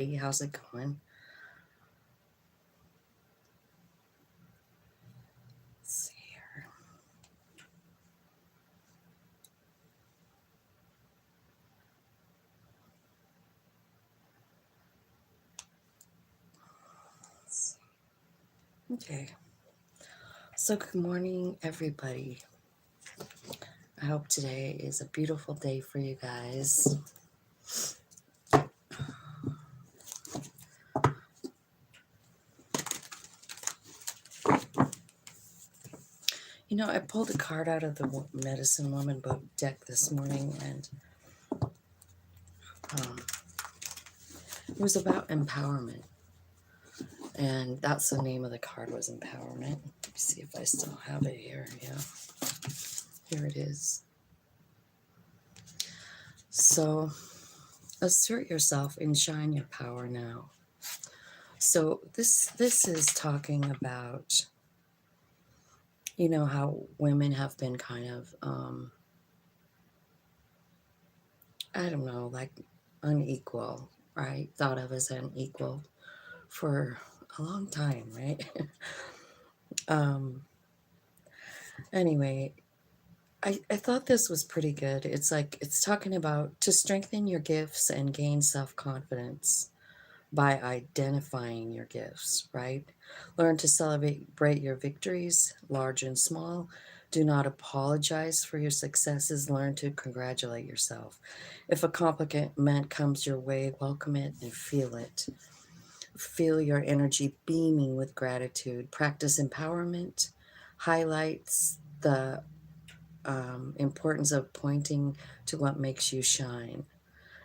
Hey, how's it going? Let's see here. Let's see. Okay. So, good morning, everybody. I hope today is a beautiful day for you guys. I pulled a card out of the Medicine Woman book deck this morning, and um, it was about empowerment. And that's the name of the card, was empowerment. Let me see if I still have it here. Yeah, here it is. So, assert yourself and shine your power now. So this is talking about how women have been kind of I don't know, like unequal, right? Thought of as unequal for a long time, right? um anyway, I thought this was pretty good. It's talking about to strengthen your gifts and gain self-confidence by identifying your gifts, right? Learn to celebrate your victories, large and small. Do not apologize for your successes. Learn to congratulate yourself. If a compliment comes your way, welcome it and feel it. Feel your energy beaming with gratitude. Practice empowerment highlights the importance of pointing to what makes you shine.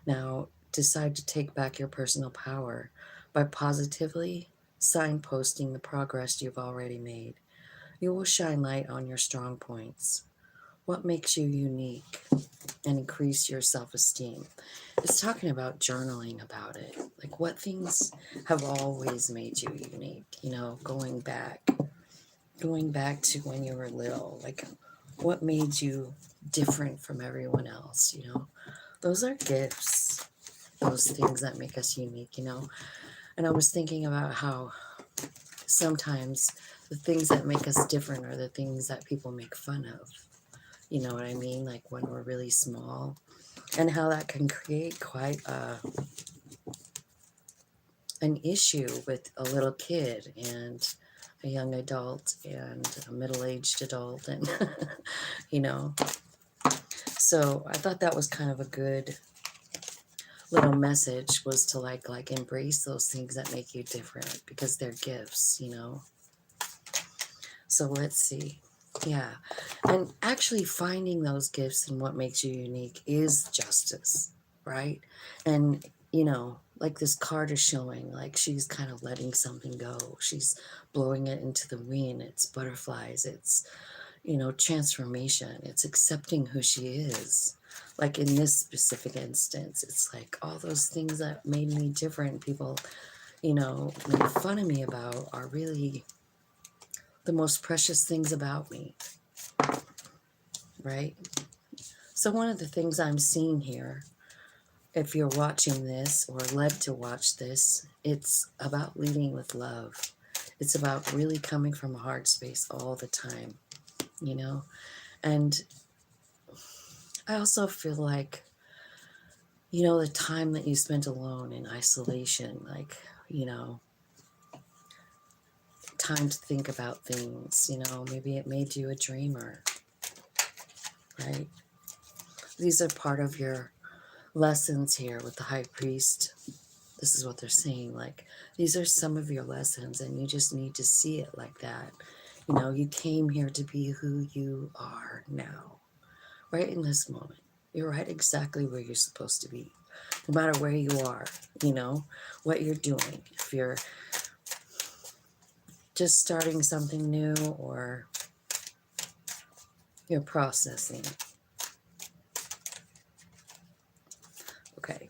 Now, decide to take back your personal power by positively signposting the progress you've already made. You will shine light on your strong points. What makes you unique and increase your self esteem? It's talking about journaling about it. Like, what things have always made you unique? Going back to when you were little. Like, what made you different from everyone else? Those are gifts, those things that make us unique. And I was thinking about how sometimes the things that make us different are the things that people make fun of. You know what I mean? Like when we're really small, and how that can create quite an issue with a little kid and a young adult and a middle-aged adult, and you know. So I thought that was kind of a good little message, was to like embrace those things that make you different because they're gifts. So let's see. Yeah. And actually finding those gifts and what makes you unique is justice, right? And, like this card is showing, like she's kind of letting something go. She's blowing it into the wind. It's butterflies. It's, transformation. It's accepting who she is. Like in this specific instance, it's like all those things that made me different, people, made fun of me about, are really the most precious things about me, right? So, one of the things I'm seeing here, if you're watching this or led to watch this, it's about leading with love. It's about really coming from a heart space all the time, you know? And I also feel like, the time that you spent alone in isolation, like, time to think about things, maybe it made you a dreamer, right? These are part of your lessons here with the high priest. This is what they're saying. Like, these are some of your lessons, and you just need to see it like that. You came here to be who you are now, right in this moment. You're right exactly where you're supposed to be, no matter where you are, what you're doing. If you're just starting something new or you're processing. Okay.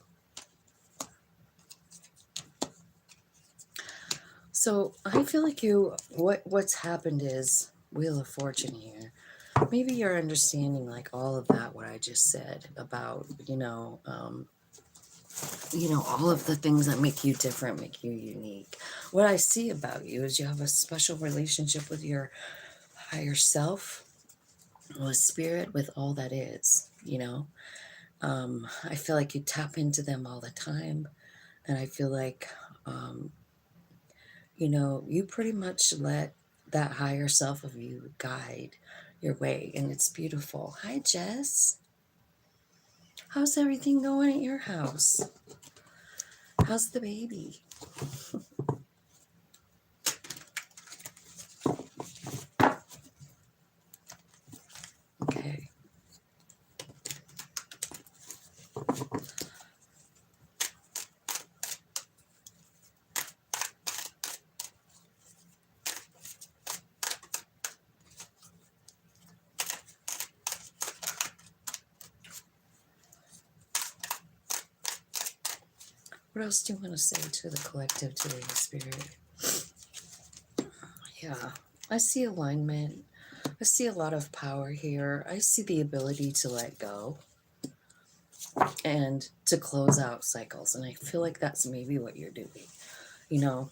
So I feel like what's happened is Wheel of Fortune here. Maybe you're understanding like all of that, what I just said about, all of the things that make you different, make you unique. What I see about you is you have a special relationship with your higher self, with spirit, with all that is. I feel like you tap into them all the time. And I feel like, um, you pretty much let that higher self of you guide your way. And it's beautiful. Hi, Jess. How's everything going at your house? How's the baby? Okay. What else do you want to say to the collective today, Spirit? Yeah, I see alignment. I see a lot of power here. I see the ability to let go and to close out cycles. And I feel like that's maybe what you're doing.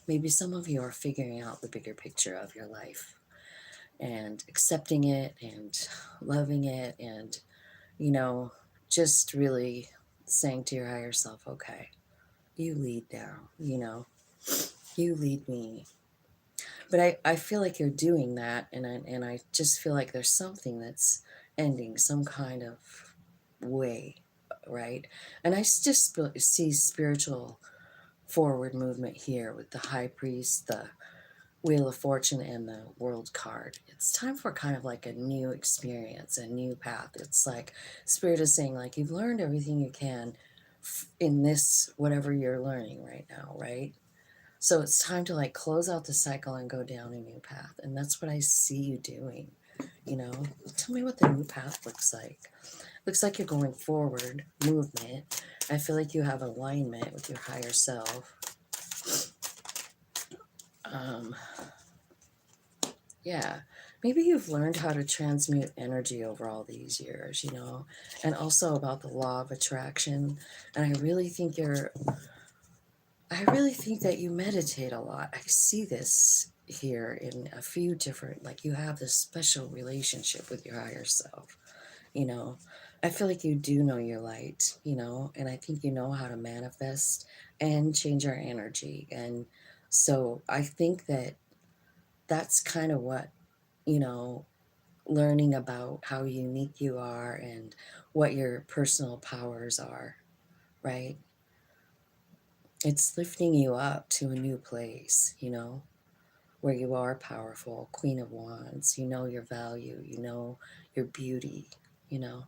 Maybe some of you are figuring out the bigger picture of your life and accepting it and loving it and, you know, just really saying to your higher self, okay, you lead now, you lead me. But I feel like you're doing that, and I just feel like there's something that's ending, some kind of way, right? And just see spiritual forward movement here with the high priest, the Wheel of Fortune, and the World card. It's time for kind of like a new experience, a new path. It's like Spirit is saying, like, you've learned everything you can in this, whatever you're learning right now, right? So it's time to like close out the cycle and go down a new path. And that's what I see you doing. Tell me what the new path looks like. Looks like you're going forward, movement. I feel like you have alignment with your higher self. Um, yeah, maybe you've learned how to transmute energy over all these years, and also about the law of attraction. And I really think that you meditate a lot. I see this here in a few different, like you have this special relationship with your higher self, you know. I feel like you do know your light, and I think you know how to manifest and change our energy. And so I think that that's kind of what, you know, learning about how unique you are and what your personal powers are, right? It's lifting you up to a new place, where you are powerful, Queen of Wands. You know your value, you know your beauty, you know.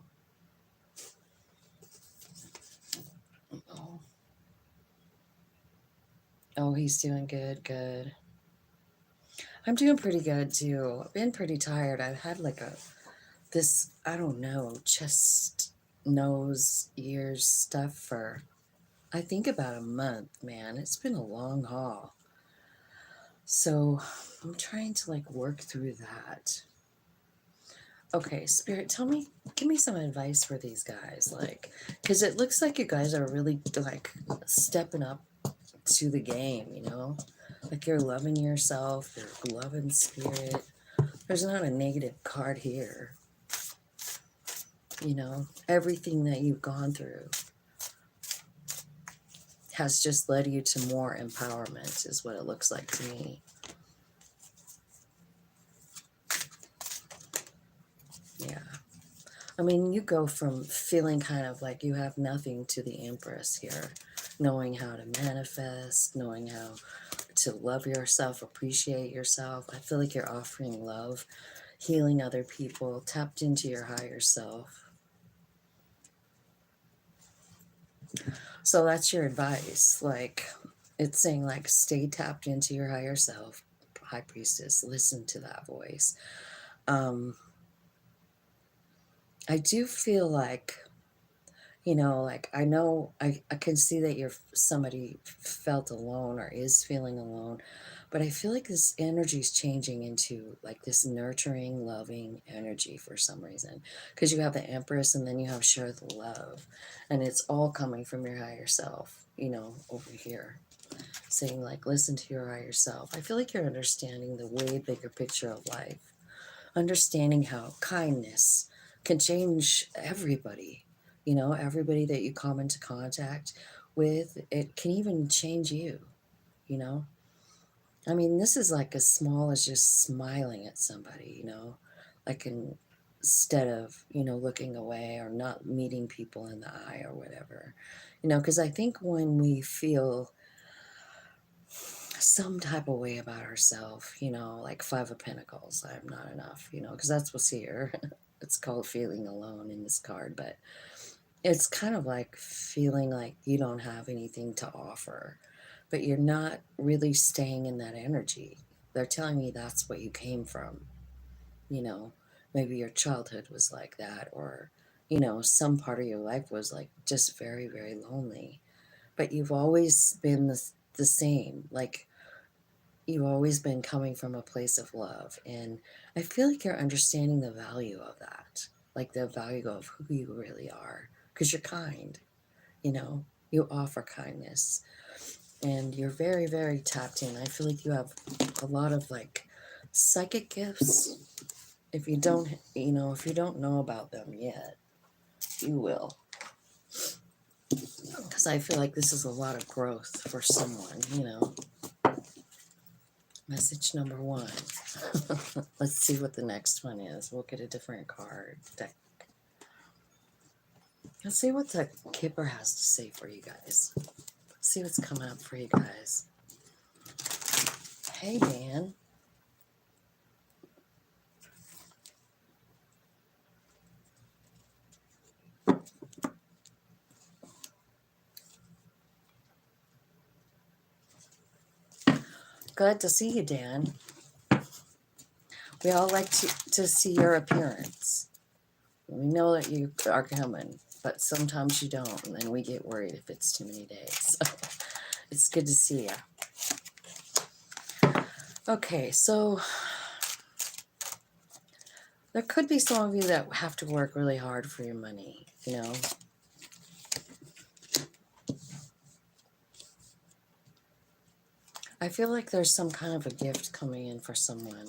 Oh, oh, he's doing good, good. I'm doing pretty good too. I've been pretty tired. I've had like this, I don't know, chest, nose, ears stuff for, I think, about a month, man. It's been a long haul. So I'm trying to like work through that. Okay, Spirit, give me some advice for these guys, like, because it looks like you guys are really like stepping up to the game, like you're loving yourself, you're loving Spirit. There's not a negative card here, everything that you've gone through has just led you to more empowerment, is what it looks like to me. Yeah. I mean, you go from feeling kind of like you have nothing to the Empress here, knowing how to manifest, knowing how to love yourself, appreciate yourself. I feel like you're offering love, healing other people, tapped into your higher self. So that's your advice. Like, it's saying, like, stay tapped into your higher self, High Priestess. Listen to that voice. I do feel like Like I know I can see that you're somebody felt alone or is feeling alone, but I feel like this energy is changing into like this nurturing, loving energy for some reason. Because you have the Empress and then you have share the love. And it's all coming from your higher self, over here. Saying like listen to your higher self. I feel like you're understanding the way bigger picture of life. Understanding how kindness can change everybody, everybody that you come into contact with, it can even change you, you know. I mean, this is like as small as just smiling at somebody, like instead of, looking away or not meeting people in the eye or whatever, because I think when we feel some type of way about ourselves, like Five of Pentacles, I'm not enough, because that's what's here. It's called feeling alone in this card, but it's kind of like feeling like you don't have anything to offer, but you're not really staying in that energy. They're telling me that's what you came from, you know. Maybe your childhood was like that, or, some part of your life was like just very, very lonely. But you've always been the same. Like, you've always been coming from a place of love. And I feel like you're understanding the value of that, like the value of who you really are, because you're kind, you know, you offer kindness and you're very, very tapped in. I feel like you have a lot of like psychic gifts. If you don't, if you don't know about them yet, you will. Because I feel like this is a lot of growth for someone. Message number one. Let's see what the next one is. We'll get a different card deck. Let's see what the Kipper has to say for you guys. Let's see what's coming up for you guys. Hey, Dan. Glad to see you, Dan. We all like to see your appearance. We know that you are coming, but sometimes you don't, and then we get worried if it's too many days. So it's good to see you. Okay, so there could be some of you that have to work really hard for your money, I feel like there's some kind of a gift coming in for someone.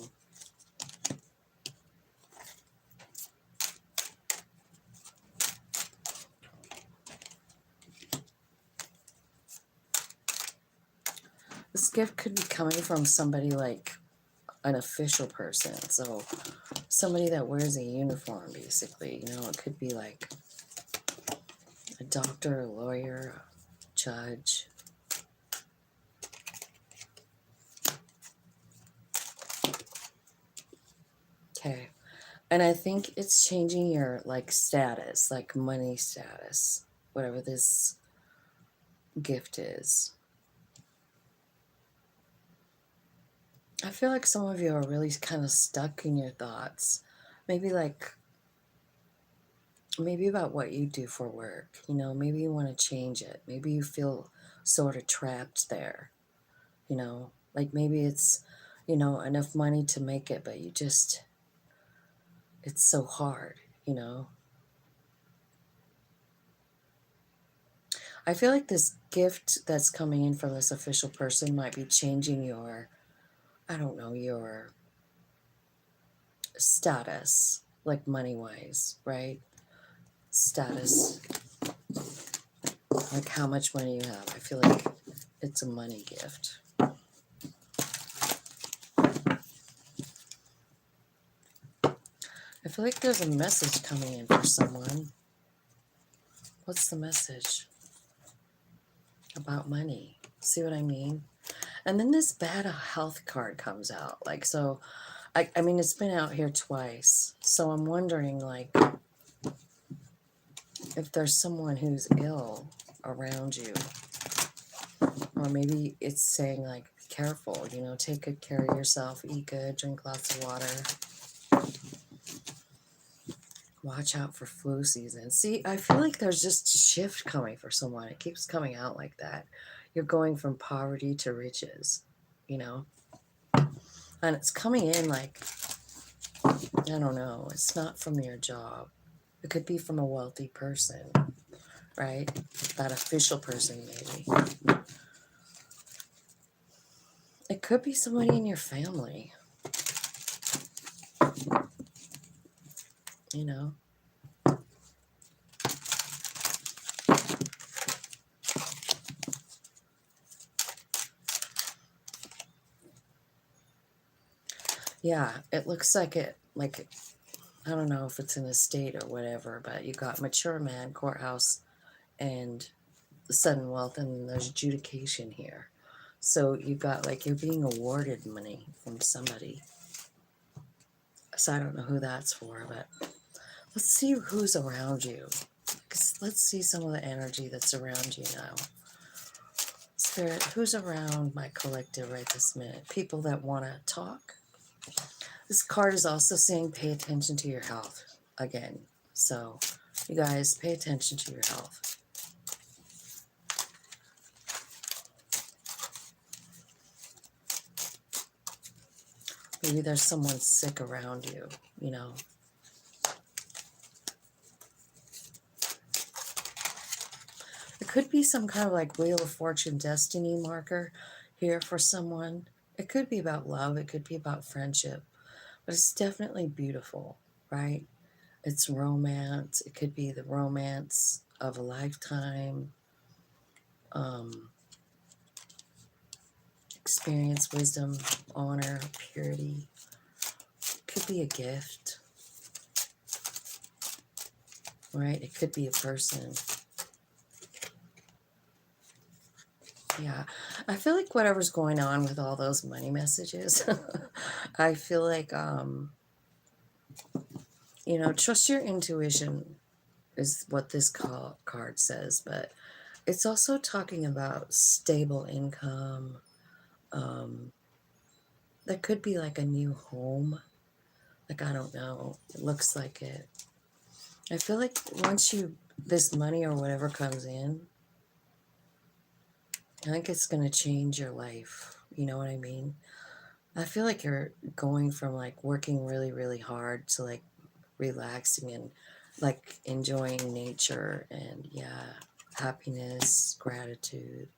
This gift could be coming from somebody like an official person. So somebody that wears a uniform, basically. It could be like a doctor, a lawyer, a judge. Okay. And I think it's changing your like status, like money status, whatever this gift is. I feel like some of you are really kind of stuck in your thoughts. Maybe about what you do for work. Maybe you want to change it. Maybe you feel sort of trapped there. Like maybe it's, enough money to make it, but it's so hard. I feel like this gift that's coming in from this official person might be changing your, I don't know, your status, like money-wise, right? Status, like how much money you have. I feel like it's a money gift. I feel like there's a message coming in for someone. What's the message? About money. See what I mean? And then this bad health card comes out. Like, so, I mean, it's been out here twice. So I'm wondering, like, if there's someone who's ill around you. Or maybe it's saying, like, be careful, take good care of yourself, eat good, drink lots of water. Watch out for flu season. See, I feel like there's just a shift coming for someone. It keeps coming out like that. You're going from poverty to riches, you know? And it's coming in like, I don't know, it's not from your job. It could be from a wealthy person, right? That official person, maybe. It could be somebody in your family, you know? Yeah, it looks like I don't know if it's in a state or whatever, but you got mature man, courthouse, and sudden wealth, and there's adjudication here. So you got like you're being awarded money from somebody. So I don't know who that's for, but let's see who's around you. Let's see some of the energy that's around you now. Spirit, who's around my collective right this minute? People that want to talk. This card is also saying pay attention to your health again. So you guys pay attention to your health. Maybe there's someone sick around you, you know. It could be some kind of like Wheel of Fortune destiny marker here for someone. It could be about love. It could be about friendship. But it's definitely beautiful, right? It's romance. It could be the romance of a lifetime. Experience, wisdom, honor, purity. Could be a gift, right? It could be a person. Yeah, I feel like whatever's going on with all those money messages, I feel like, you know, trust your intuition is what this card says, but it's also talking about stable income. Um, that could be like a new home. Like, I don't know. It looks like it. I feel like once this money or whatever comes in, I think it's going to change your life. You know what I mean? I feel like you're going from like working really, really hard to like relaxing and like enjoying nature and yeah, happiness, gratitude,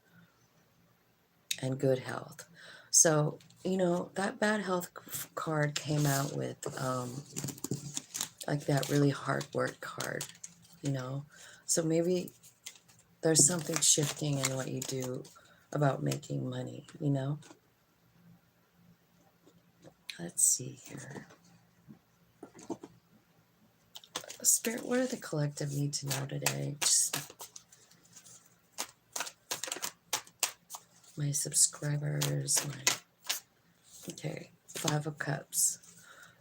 and good health. So, you know, that bad health card came out with like that really hard work card, you know? So maybe there's something shifting in what you do about making money, you know? Let's see here. Spirit, what do the collective need to know today? Just my subscribers, okay, 5 of Cups.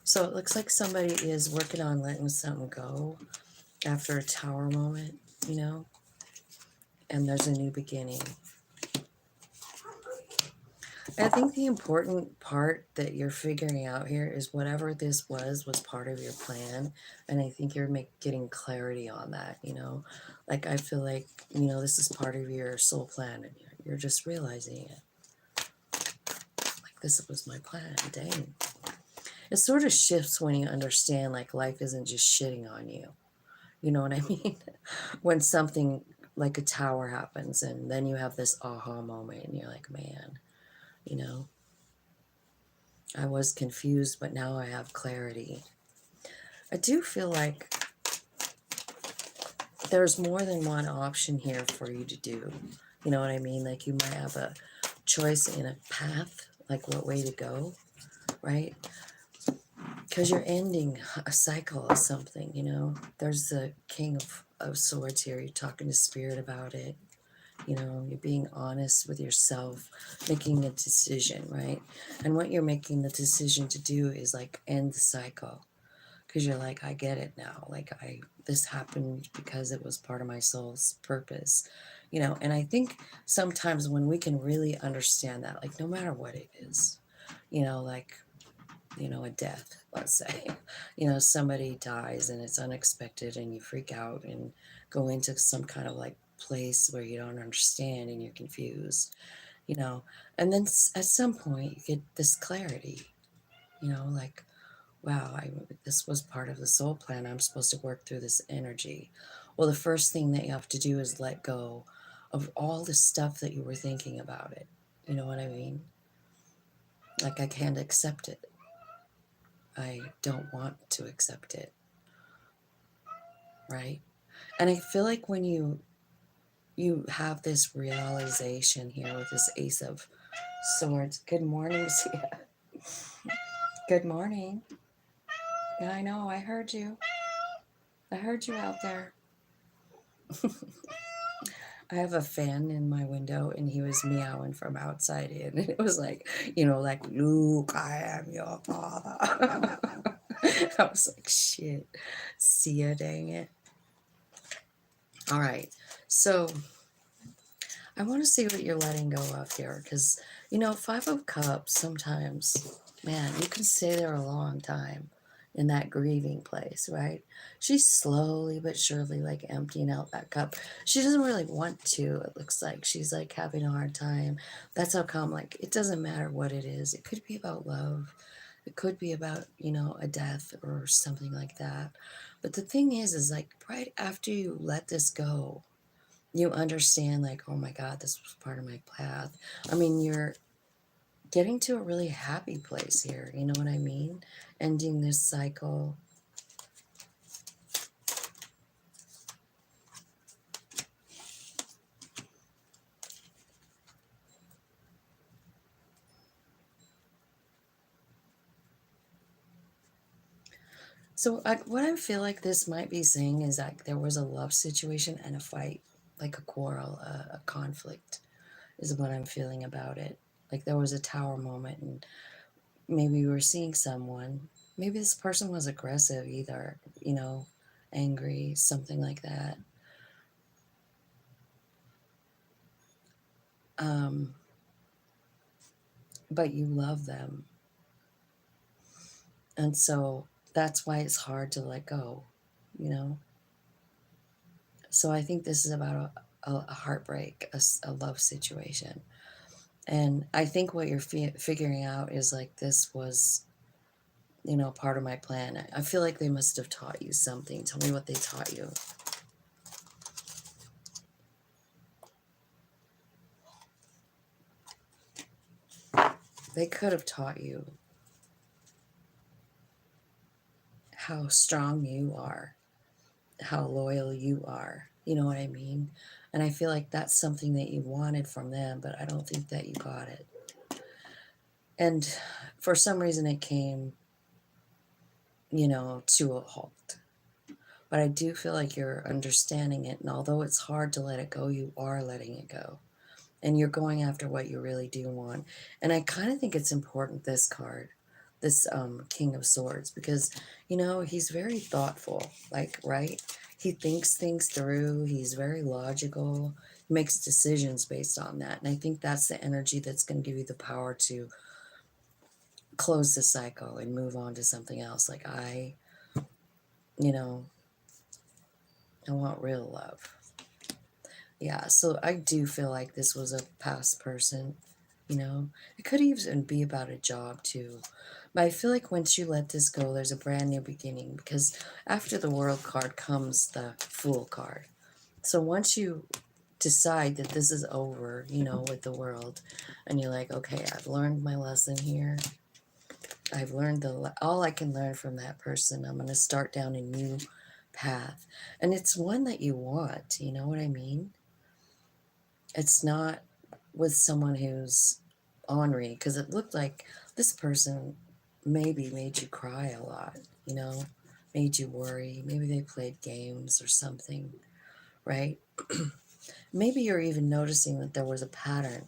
So it looks like somebody is working on letting something go after a tower moment, you know? And there's a new beginning. I think the important part that you're figuring out here is whatever this was part of your plan. And I think you're getting clarity on that, you know? Like, I feel like, you know, this is part of your soul plan and you're just realizing it. Like, this was my plan. Dang. It sort of shifts when you understand, like, life isn't just shitting on you. You know what I mean? When something like a tower happens and then you have this aha moment and you're like, man, you know, I was confused, but now I have clarity. I do feel like there's more than one option here for you to do. You know what I mean? Like you might have a choice in a path, like what way to go, right? Because you're ending a cycle of something, you know? There's the King of Swords here. You're talking to Spirit about it. You know, you're being honest with yourself, making a decision, right? And what you're making the decision to do is like end the cycle. Because you're like, I get it now. Like this happened because it was part of my soul's purpose, you know. And I think sometimes when we can really understand that, like no matter what it is, you know, like a death, let's say. Somebody dies and it's unexpected and you freak out and go into some kind of like place where you don't understand and you're confused, you know. And then at some point you get this clarity, like, wow, this was part of the soul plan. I'm supposed to work through this energy. Well, the first thing that you have to do is let go of all the stuff that you were thinking about it. You know what I mean? Like, I can't accept it. I don't want to accept it, right? And I feel like when you have this realization here with this Ace of Swords. Good morning, Sia. Good morning. Yeah, I know. I heard you. I heard you out there. I have a fan in my window and he was meowing from outside in. And it was like, like, Luke, I am your father. I was like, shit. See ya, dang it. All right. So I want to see what you're letting go of here. Because, Five of Cups, sometimes, man, you can stay there a long time in that grieving place, right? She's slowly but surely like emptying out that cup. She doesn't really want to, it looks like. She's like having a hard time. That's how come, like, it doesn't matter what it is. It could be about love. It could be about, a death or something like that. But the thing is like right after you let this go, you understand, like, oh my God, this was part of my path. I mean, you're getting to a really happy place here. You know what I mean? Ending this cycle. So, what I feel like this might be saying is that there was a love situation and a fight, like a quarrel, a conflict, is what I'm feeling about it. Like there was a tower moment, and maybe you were seeing someone. Maybe this person was aggressive, either, angry, something like that. Um, but you love them. And so that's why it's hard to let go, you know? So I think this is about a heartbreak, a love situation. And I think what you're figuring out is like, this was, part of my plan. I feel like they must have taught you something. Tell me what they taught you. They could have taught you how strong you are, how loyal you are. You know what I mean? And I feel like that's something that you wanted from them, but I don't think that you got it. And for some reason it came, to a halt. But I do feel like you're understanding it. And although it's hard to let it go, you are letting it go. And you're going after what you really do want. And I kind of think it's important, this card, this King of Swords, because, he's very thoughtful, like, right? He thinks things through. He's very logical, makes decisions based on that. And I think that's the energy that's going to give you the power to close the cycle and move on to something else. Like, you know, I want real love. Yeah, so I do feel like this was a past person, It could even be about a job too. But I feel like once you let this go, there's a brand new beginning, because after the World card comes the Fool card. So once you decide that this is over, with the world, and you're like, okay, I've learned my lesson here. I've learned all I can learn from that person. I'm going to start down a new path. And it's one that you want, you know what I mean? It's not with someone who's ornery, because it looked like this person maybe made you cry a lot, made you worry. Maybe they played games or something, right? Maybe you're even noticing that there was a pattern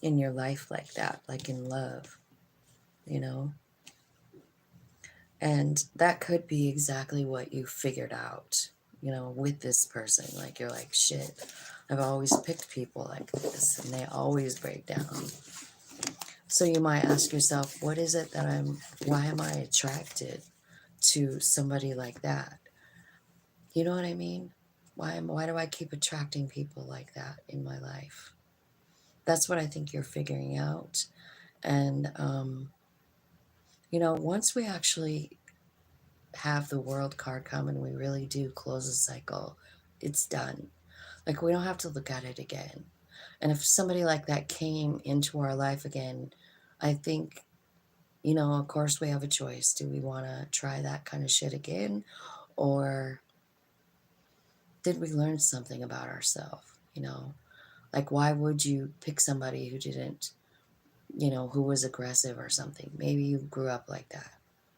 in your life like that, like in love, you know? And that could be exactly what you figured out, with this person. Like, you're like, shit, I've always picked people like this, and they always break down. So you might ask yourself, what is it that why am I attracted to somebody like that? You know what I mean? Why do I keep attracting people like that in my life? That's what I think you're figuring out. And, once we actually have the world card come and we really do close the cycle, it's done. Like, we don't have to look at it again. And if somebody like that came into our life again, I think, of course we have a choice. Do we want to try that kind of shit again? Or did we learn something about ourselves? Like, why would you pick somebody who didn't, who was aggressive or something? Maybe you grew up like that.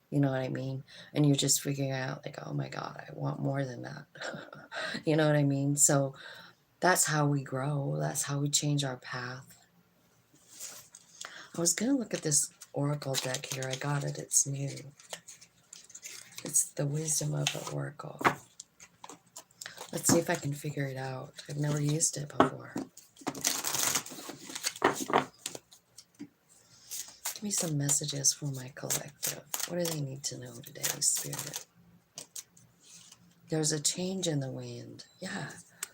You know what I mean? And you're just figuring out, like, oh my God, I want more than that. You know what I mean? So that's how we grow. That's how we change our path. I was going to look at this oracle deck here. I got it. It's new. It's the Wisdom of the Oracle. Let's see if I can figure it out. I've never used it before. Give me some messages for my collective. What do they need to know today, Spirit? There's a change in the wind. Yeah,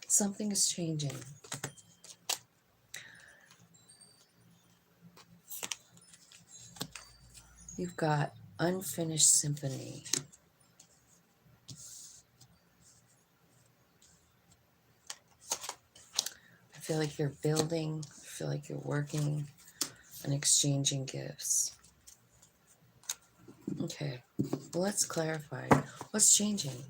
something is changing. You've got unfinished symphony. I feel like you're building. I feel like you're working and exchanging gifts. Okay, well, let's clarify. What's changing?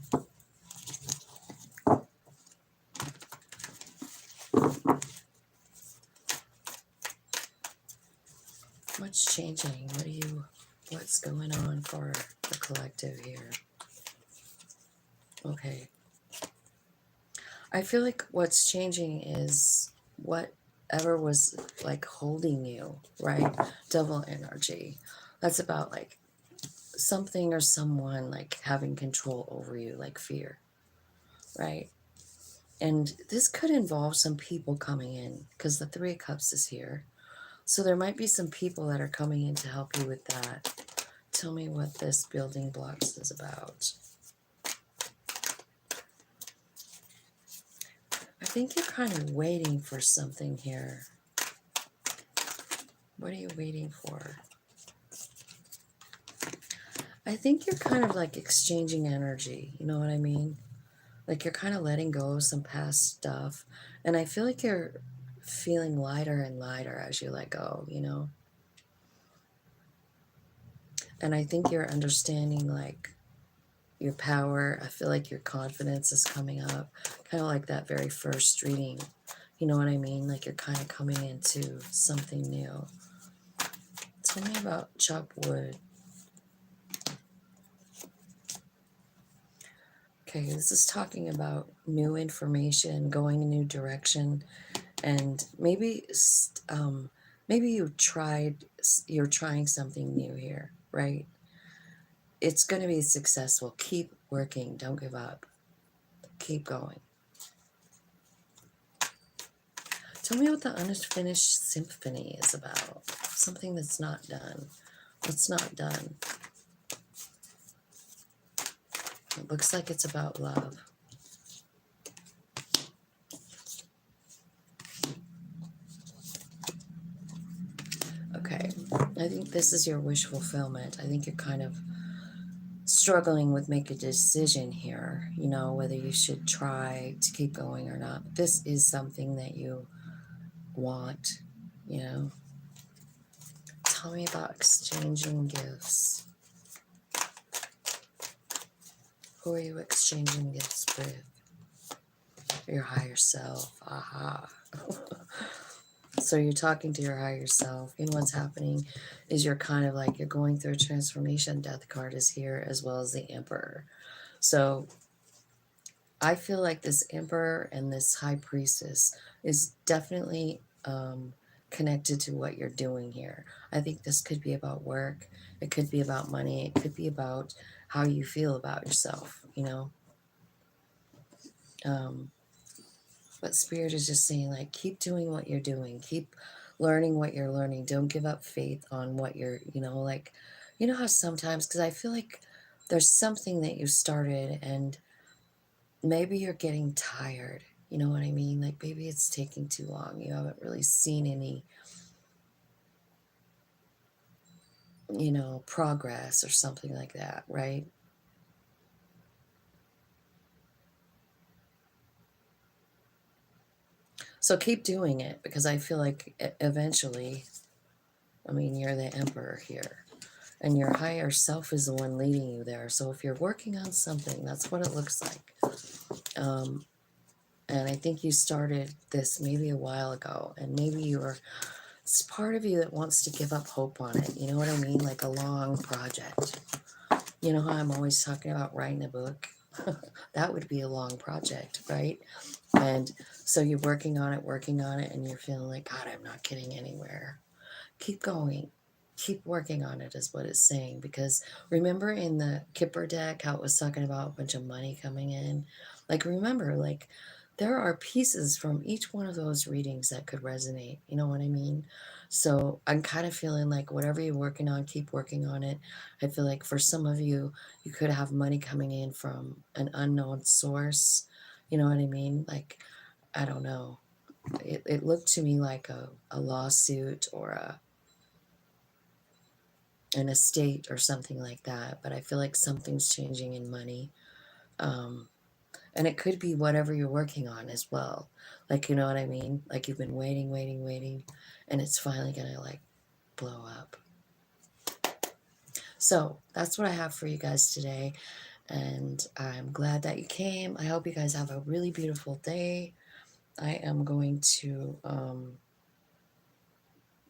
What's changing? What's going on for the collective here? Okay. I feel like what's changing is whatever was like holding you, right? Devil energy. That's about like something or someone like having control over you, like fear, right? And this could involve some people coming in because the Three of Cups is here. So there might be some people that are coming in to help you with that. Tell me what this building blocks is about. I think you're kind of waiting for something here. What are you waiting for? I think you're kind of like exchanging energy. You know what I mean? Like you're kind of letting go of some past stuff. And I feel like you're feeling lighter and lighter as you let go, And I think you're understanding like your power. I feel like your confidence is coming up. Kind of like that very first reading. You know what I mean? Like you're kind of coming into something new. Tell me about chop wood. Okay, this is talking about new information, going a new direction, and maybe you're trying something new here, right? It's going to be successful. Keep working. Don't give up. Keep going. Tell me what the unfinished symphony is about. Something that's not done. What's not done? It looks like it's about love. Okay, I think this is your wish fulfillment. I think you're kind of struggling with make a decision here, whether you should try to keep going or not. This is something that you want, you know. Tell me about exchanging gifts. Who are you exchanging gifts with? Your higher self. Aha. So you're talking to your higher self, and what's happening is you're kind of like you're going through a transformation. Death card is here as well as the Emperor. So I feel like this Emperor and this High Priestess is definitely connected to what you're doing here. I think this could be about work. It could be about money. It could be about how you feel about yourself, But Spirit is just saying, like, keep doing what you're doing. Keep learning what you're learning. Don't give up faith on what you're, like, you know how sometimes, because I feel like there's something that you started and maybe you're getting tired. You know what I mean? Like maybe it's taking too long. You haven't really seen any, progress or something like that, right? So keep doing it because I feel like eventually, I mean, you're the emperor here and your higher self is the one leading you there. So if you're working on something, that's what it looks like. Um, and I think you started this maybe a while ago, and maybe it's part of you that wants to give up hope on it. You know what I mean? Like a long project. You know how I'm always talking about writing a book? That would be a long project, right? And so you're working on it, and you're feeling like, God, I'm not getting anywhere. Keep going. Keep working on it, is what it's saying. Because remember in the Kipper deck, how it was talking about a bunch of money coming in? Like, remember, like, there are pieces from each one of those readings that could resonate. You know what I mean? So I'm kind of feeling like whatever you're working on, keep working on it. I feel like for some of you, you could have money coming in from an unknown source. You know what I mean? Like, I don't know. It looked to me like a lawsuit or an estate or something like that, but I feel like something's changing in money. Um, and it could be whatever you're working on as well. Like, you know what I mean? Like you've been waiting, waiting, waiting, and it's finally going to like blow up. So that's what I have for you guys today. And I'm glad that you came. I hope you guys have a really beautiful day. I am going to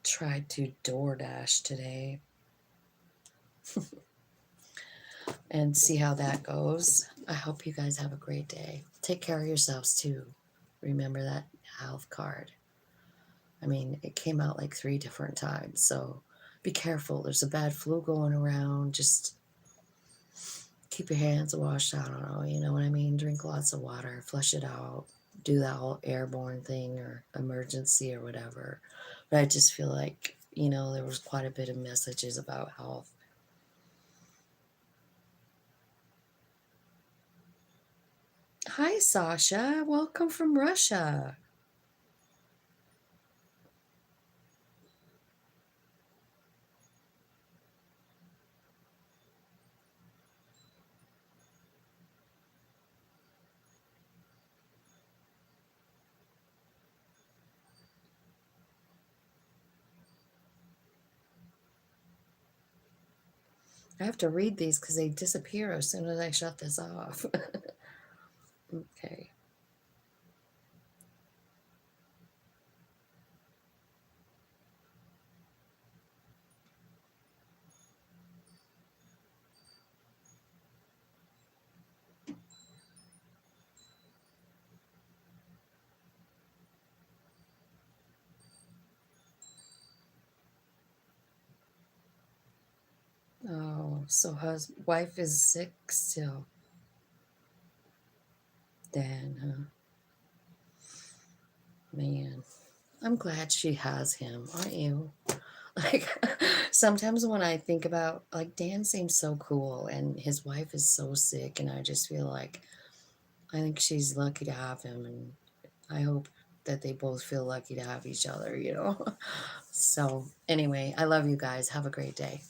try to DoorDash today and see how that goes. I hope you guys have a great day. Take care of yourselves too. Remember that health card. I mean, it came out like 3 different times, so be careful. There's a bad flu going around. Just keep your hands washed. I don't know, you know what I mean? Drink lots of water, flush it out, do that whole airborne thing or emergency or whatever. But I just feel like, there was quite a bit of messages about health. Hi, Sasha. Welcome from Russia. I have to read these because they disappear as soon as I shut this off. Okay. Oh, so his wife is sick still. Then, huh? Man, I'm glad she has him, aren't you? Like, sometimes when I think about, like, Dan seems so cool and his wife is so sick, and I just feel like I think she's lucky to have him, and I hope that they both feel lucky to have each other. So, anyway, I love you guys. Have a great day.